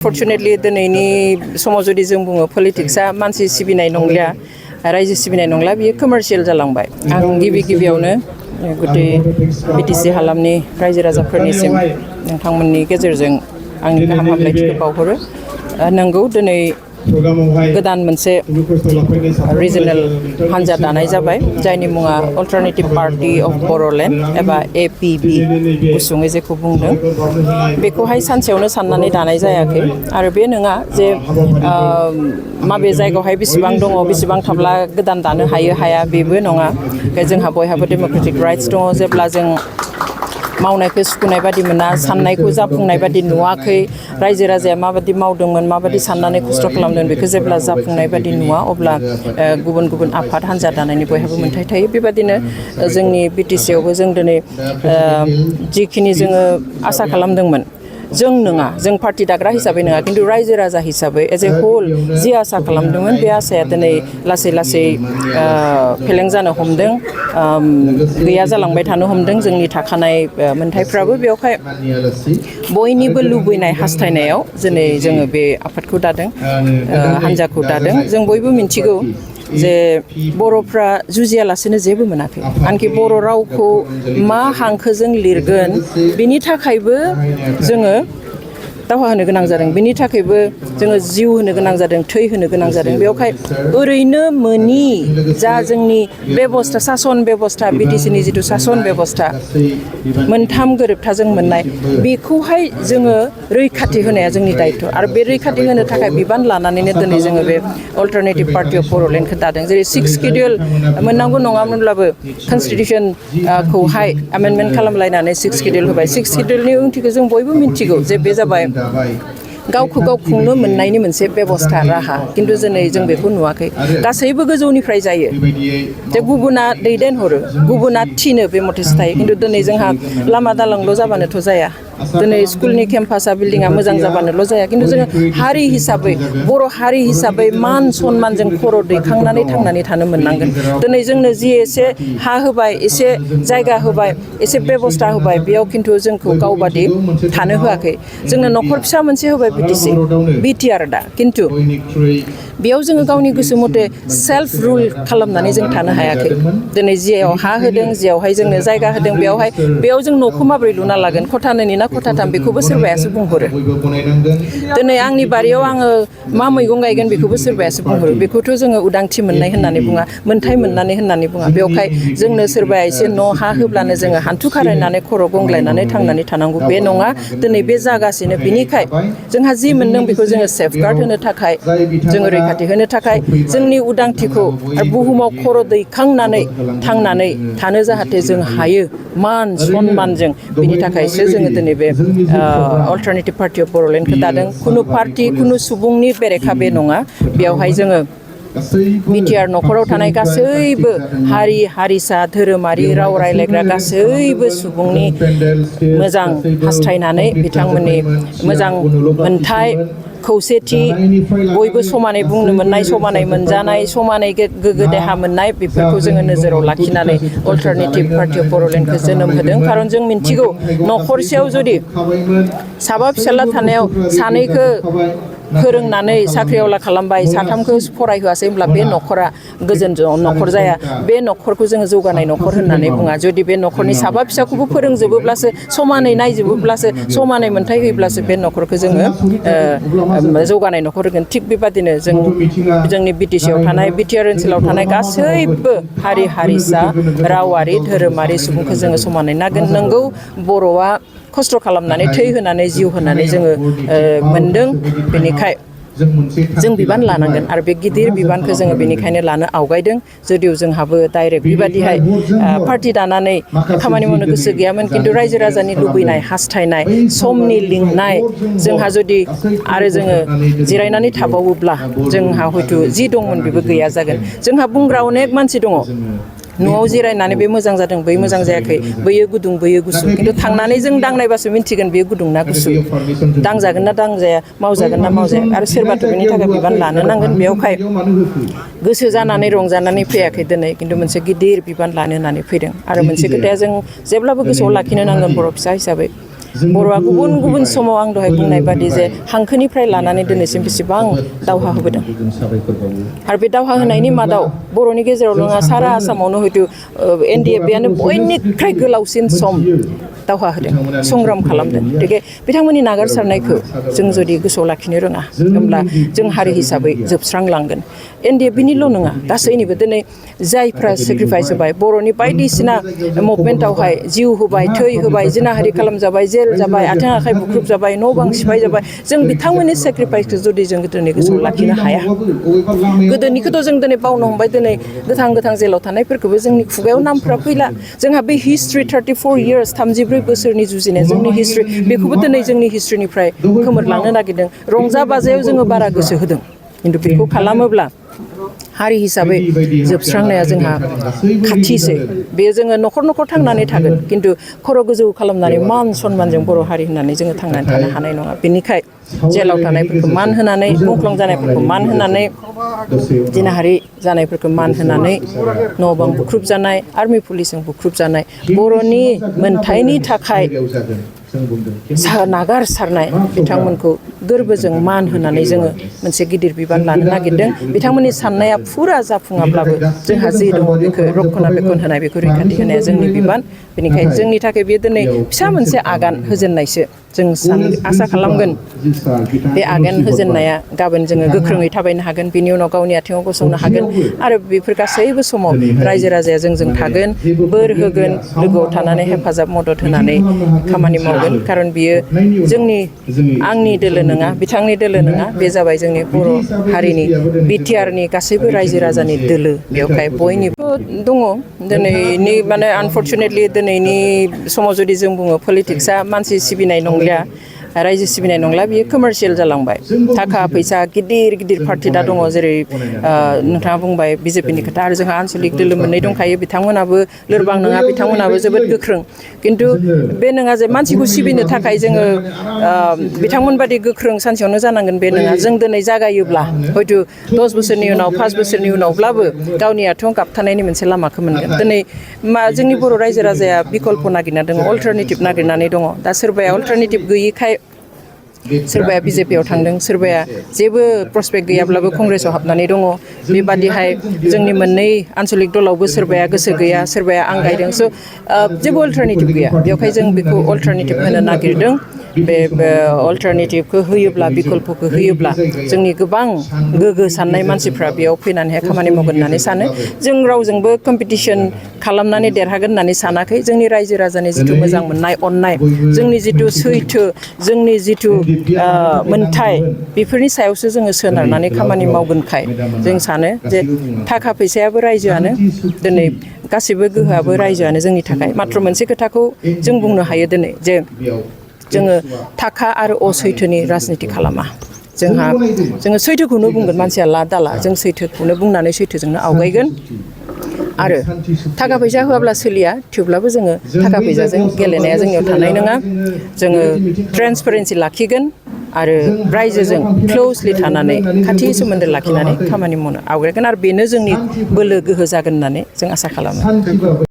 Fortunately दिनैनि समाव जुदि जों बुङो पलिटिक्सआ मानसि सिबिनाय नंलिया रायजो सिबिनाय नंला बियो कमार्शियल जालांबाय आं गिबियावनो गुटे बिटिसि हालामनि रायजो राजाफोरनिसिम नोंथांमोननि गेजेरजों आंनि गाहाम हामलायथिखौ बावहरो नंगौ दिनै गोदान मोनसे रिजनेल हान्जा दानाय जाबाय जायनि मुङा अल्टारनेटिभ पार्टी अफ बर'लेण्ड एबा एपिबि गुसुङै जेखौ बुंदों बेखौहाय सानसेयावनो साननानै दानाय जायाखै आरो बे नङा जे माबे जायगायावहाय बेसेबां दङ बेसेबां थाब्ला गोदान दानो हाया बेबो नङा जोंहा बयहाबो डेम'क्रेटिक राइट्स दङ जेब्ला जों मावनायखौ सुखुनाय बादि मोना साननायखौ जाफुंनाय बादि नुवाखै रायजो राजाया माबादि मावदोंमोन माबादि साननानै खस्थ' खालामदों बेखौ जेब्ला जाफुंनाय बादि नुवा अब्ला गुबुन गुबुन आफाद हान्जा दानायनि बयहाबो मोन्थाय थायो बेबादिनो जोंनि बिटिसिआवबो जों दिनै जिखिनि जोङो आसा खालामदोंमोन जों नङा जों पार्टी दाग्रा हिसाबै नङा खिन्थु रायजो राजा हिसाबै एज ए होल जि आसा खालामदोंमोन बे आसाया दिनै लासै लासै फेलें जानो हमदों गैया जालांबाय थानो हमदों जोंनि थाखानाय मोन्थायफ्राबो बेवहाय बयनिबो लुबैनाय हास्थायनायाव दिनै जोङो बे आफादखौ दादों हान्जाखौ दादों जों बयबो मिन्थिगौ जे बर'फ्रा जुजियालासेनो जेबो मोनाखै आनखि बर' रावखौ मा हांखोजों लिरगोन बिनि थाखायबो जोङो दावहा होनो गोनां जादों बिनि थाखायबो जोङो जिउ होनो गोनां जादों थै होनो गोनां जादों बेवहाय ओरैनो मोनि जा जोंनि बेबस्था सासन बेबस्था बिटिसिनि जिथु सासन बेबस्था मोनथाम गोरोबथाजों मोननाय बेखौहाय जोङो रैखाथि होनाया जोंनि दायित्व आरो बे रैखाथि होनो थाखाय बिबान लानानैनो दिनै जोङो बे अल्टारनेटिभ पार्टी अफ बर'लेण्डखौ दादों जेरै 6 शिडिउल मोननांगौ नङामोनब्लाबो कनस्टिटिउसनखौहाय एमेन्डमेन्ट खालामलायनानै 6 शिडिउल होबाय 6 शिडिउलनि ओंथिखौ जों बयबो मिन्थिगौ जे बे जाबाय गावखौ गाव खुंनो मोननायनि मोनसे बेबस्था राहा खिन्थु दिनै जों बेखौ नुवाखै गासैबो गोजौनिफ्राय जायो जे गुबुना दैदेनहरो गुबुना थिनो बे मथेसो थायो खिन्थु दिनै जोंहा लामा दालांल' जाबानोथ' जाया दिनै स्कुलनि केम्पासा बिल्डिङा मोजां जाबानोल' जाया खिन्थु जोङो हारि हिसाबै बर' हारि हिसाबै मान सन्मानजों खर' दैखांनानै थांनानै थानो मोननांगोन दिनै जोंनो जि एसे हा होबाय एसे जायगा होबाय एसे बेबस्था होबाय बेयाव खिन्थु जोंखौ गावबादि थानो होआखै जोंनो न'खर फिसा मोनसे होबाय बिटिसि बिटिआर दा खिन्थु बेयाव जोङो गावनि गोसो मथे सेल्फ रुल खालामनानै जों थानो हायाखै दिनै जियाव हा होदों जियावहाय जोंनो जायगा होदों बेयाव जों न'खौ माबोरै लुना लागोन खथानैनि ना खथाथाम बेखौबो सोरबायासो बुंहरो दिनै आंनि बारियाव आङो मा मैगं गायगोन बेखौबो सोरबायासो बुंहरो बेखौथ' जोङो उदांथि मोननाय होननानै बुङा मोन्थाय मोननानै होननानै बुङा बेवहाय जोंनो सोरबाया एसे न' हा होब्लानो जोङो हान्थु खारायनानै खर' गंग्लायनानै थांनानै थानांगौ बे नङा दिनै बे जागासिनो बिनिखाय जोंहा जि मोनदों बेखौ जोङो सेफगार्ड होनो थाखाय जोङो रैखाथि होनो थाखाय जोंनि उदांथिखौ बुहुमाव खर' दैखांनानै थांनानै थानो जाहाथे जों हायो मान सन्मानजों बिनि थाखायसो जोङो दिनै बे अल्टारनेटिभ पार्टी अफ बर'लेण्डखौ दादों खुनु पार्टी खुनु सुबुंनि बेरेखा बे नङा बेवहाय जोङो बिटिआर न'खराव थानाय गासैबो हारि हारिसा धोरोमारि राव रायज्लायग्रा गासैबो सुबुंनि मोजां हास्थायनानै बिथांमोननि मोजां मोन्थाय खौसेथि बयबो समानै बुंनो मोननाय समानै मोनजानाय समानै गोग्गो देहा मोननाय बेफोरखौ जोङो नोजोराव लाखिनानै अल्टारनेटिभ पार्टी अफ बर'लेण्डखौ जोनोम होदों खारन जों मिन्थिगौ न'खरसेयाव जुदि साबा फिसाज्ला थानायाव सानैखौ फोरोंनानै साख्रिआवला खालामबाय साथामखौ फरायहोआसै होमब्ला बे न'खरा गोजोन न'खर जाया बे न'खरखौ जोङो जौगानाय न'खर होननानै बुङा जुदि बे न'खरनि साबा फिसाखौबो फोरोंजोबोब्लासो समानै नायजोबोब्लासो समानै मोन्थाय होयोब्लासो बे न'खरखौ जोङो जौगानाय न'खर होगोन थिग बेबादिनो जोंनि बिटिसिआव थानाय बिटिआर ओनसोलाव थानाय गासैबो हारि हारिसा रावारि धोरोमारि सुबुंखौ जोङो समानै नागोन नंगौ बर'आ खस्थ' खालामनानै थै होनानै जिउ होनानै जोङो मोनदों बेनिखाय जों बिबान लानांगोन आरो बे गिदिर बिबानखौ जोङो बेनिखायनो लानो आवगायदों जुदिव जोंहाबो डाइरेक्ट बेबादिहाय पार्टी दानानै खामानि मावनो गोसो गैयामोन खिन्थु रायजो राजानि लुबैनाय हास्थायनाय समनि लिंनाय जोंहा जुदि आरो जोङो जिरायनानै थाबावोब्ला जोंहा हयथ' जि दंमोन बेबो गैया जागोन जोंहा बुंग्रा अनेक मानसि दङ न'आव जिरायनानै बे मोजां जादों बै मोजां जायाखै बैयो गुदुं बैयो गुसु खिन्थु थांनानै जों दांनायबासो मिन्थिगोन बेयो गुदुं ना गुसु दांजागोन ना दांजाया मावजागोन ना मावजाया आरो सोरबाथ' बेनि थाखाय बिबान लानो नांगोन बेयावहाय गोसो जानानै रंजानानै फैयाखै दिनै खिन्थु मोनसे गिदिर बिबान लानो होननानै फैदों आरो मोनसे खोथाया जों जेब्लाबो गोसोआव लाखिनो नांगोन बर' फिसा हिसाबै बर'आ गुबुन गुबुन समाव आं दहाय बुंनाय बादि जे हांखोनिफ्राय लानानै दिनैसिम बेसेबां दावहा होबोदों आरो बे दावहा होनायनि मादाव बर'नि गेजेराव नङा सारा आसामावनो हयथ' NDFBआनो बयनिख्रुइ गोलावसिन सम दावहा होदों संग्राम खालामदों गतिके बिथांमोननि नागारसारनायखौ जों जुदि गोसोआव लाखिनो रोङा होमब्ला जों हारि हिसाबै जोबस्रांलांगोन NDFBनिल' नङा गासैनिबो दिनै जायफ्रा सेक्रिफाइस होबाय बर'नि बायदिसिना मुभमेन्टआवहाय जिउ होबाय थै होबाय जिनाहारि खालामजाबाय जेल जाबाय आथिं आखाइ बुख्रुब जाबाय न' बां सिफाय जाबाय जों बिथांमोननि सेक्रिफाइसखौ जुदि जों दिनै गोसोआव लाखिनो हाया गोदोनिखौथ' जों दिनै बावनो हमबाय दिनै गोथां जेलाव थानायफोरखौबो जोंनि खुगायाव नामफ्रा फैला जोंहा बे हिस्ट्रि 34 इयार्स 33 बोसोरनि जुजिनाय जोंनि हिस्ट्रि बेखौबो दिनै जोंनि हिस्ट्रिनिफ्राय खोमोरलांनो नागिरदों रंजा बाजायाव जोङो बारा गोसो होदों खिन्थु बेखौ खालामोब्ला हारि हिसाबै जोबस्रांनाया जोंहा खाथिसै बेयो जोङो न'खर थांनानै थागोन खिन्थु खर' गोजौ खालामनानै मान सनमानजों बर' हारि होननानै जोङो थांनानै थानो हानाय नङा बेनिखाय जेलाव थानायफोरखौ मान होनानै मुंख्लं जानायफोरखौ मान होनानै जिनाहारि जानायफोरखौ मान होनानै न' बां बुख्रुब जानाय आर्मि पुलिसजों बुख्रुब जानाय बर'नि मोनथायनि थाखाय नागारसारनाय बिथांमोनखौ गोरबोजों मान होनानै जोङो मोनसे गिदिर बिबान लानो नागिरदों बिथांमोननि साननाया फुरा जाफुङाब्लाबो जोंहा जे दङ बेखौ रक्षनाबेक्षन होनाय बेखौ रैखाथि होनाया जोंनि बिबान बेनिखायनो जोंनि थाखाय बेयो दिनै फिसा मोनसे आगान होजेननायसो जों आसा खालामगोन बे आगान होजेननाया गाबोन जोङो गोख्रोङै थाबायनो हागोन बिनि उनाव गावनि आथिङाव गसंनो हागोन आरो बेफोर गासैबो समाव रायजो राजाया जोंजों थागोन बोर होगोन लोगोआव थानानै हेफाजाब मदद होनानै खामानि मावगोन खारन बियो आंनि दोलो नङा बिथांनि दोलो नङा बे जाबाय जोंनि बर' हारिनि बिटिआरनि गासैबो रायजो राजानि दोलो बेवहाय बयनिबो दङ दिनैनि माने आनफर्चुनेटलि दिनैनि समाव जुदि जों बुङो पलिटिक्सआ मानसि सिबिनाय नंलिया रायजो सिबिनाय नंला बियो कमार्शियेल जालांबाय थाखा फैसा गिदिर पार्टि दा दङ जेरै नोंथाङा बुंबाय बिजेपिनि खोथा आरो जोंहा आनसलिक दोलो मोननै दंखायो बिथांमोनाबो लोरबां नङा बिथांमोनाबो जोबोद गोख्रों खिन्थु बे नङा जे मानसिखौ सिबिनो थाखाय जोङो बिथांमोन बादि गोख्रों सानसेयावनो जानांगोन बे नङा जों दिनै जागायोब्ला हयथ' 10 बोसोरनि उनाव 5 बोसोरनि उनावब्लाबो गावनि आथिङाव गाबथानायनि मोनसे लामाखौ मोनगोन दिनै जोंनि बर' रायजो राजाया बिकल्प नागिरना दङ अल्टारनेटिभ नागिरनानै दङ दा सोरबाया अल्टारनेटिभ गैयिखाय सोरबाया बिजेपियाव थांदों सोरबाया जेबो प्रस्पेक्ट गैयाब्लाबो कंग्रेसाव हाबनानै दङ बेबादिहाय जोंनि मोननै आनसलिक दलावबो सोरबाया गोसो गैया सोरबाया आं गायदों स' जेबो अल्टारनेटिभ गैया बेवहाय जों बेखौ अल्टारनेटिभ होनो नागिरदों बे अल्टारनेटिभखौ होयोब्ला बिकल्पखौ होयोब्ला जोंनि गोबां गोग्गो साननाय मानसिफ्रा बेयाव फैनानैहाय खामानि मावगोन होननानै सानो जों रावजोंबो कम्पिटिसन खालामनानै देरहागोन होननानै सानाखै जोंनि रायजो राजानि जिथु मोजां मोननाय अननाय जोंनि जिथु सैथो जोंनि जिथु मोनथाय बेफोरनि सायावसो जोङो सोनारनानै खामानि मावगोनखाय जों सानो जे थाखा फैसायाबो रायजोआनो दिनै गासिबो गोहोआबो रायजोआनो जोंनि थाखाय माथ्र मोनसे खोथाखौ जों बुंनो हायो दिनै जे जोङो थाखा आरो असैथोनि राजनिति खालामा जोङो सैथोखौनो बुंगोन मानसिया ला दाला जों सैथोखौनो बुंनानै सैथोजोंनो आवगायगोन आरो थाखा फैसा होआब्ला सोलिया थेवब्लाबो जोङो थाखा फैसाजों गेलेनाया जोंनियाव थानाय नङा जोङो ट्रेन्सपेरेन्सि लाखिगोन आरो रायजोजों क्ल'जलि थानानै खाथि सोमोन्दो लाखिनानै खामानि मावनो आवगायगोन आरो बेनो जोंनि बोलो गोहो जागोन होननानै जों आसा खालामो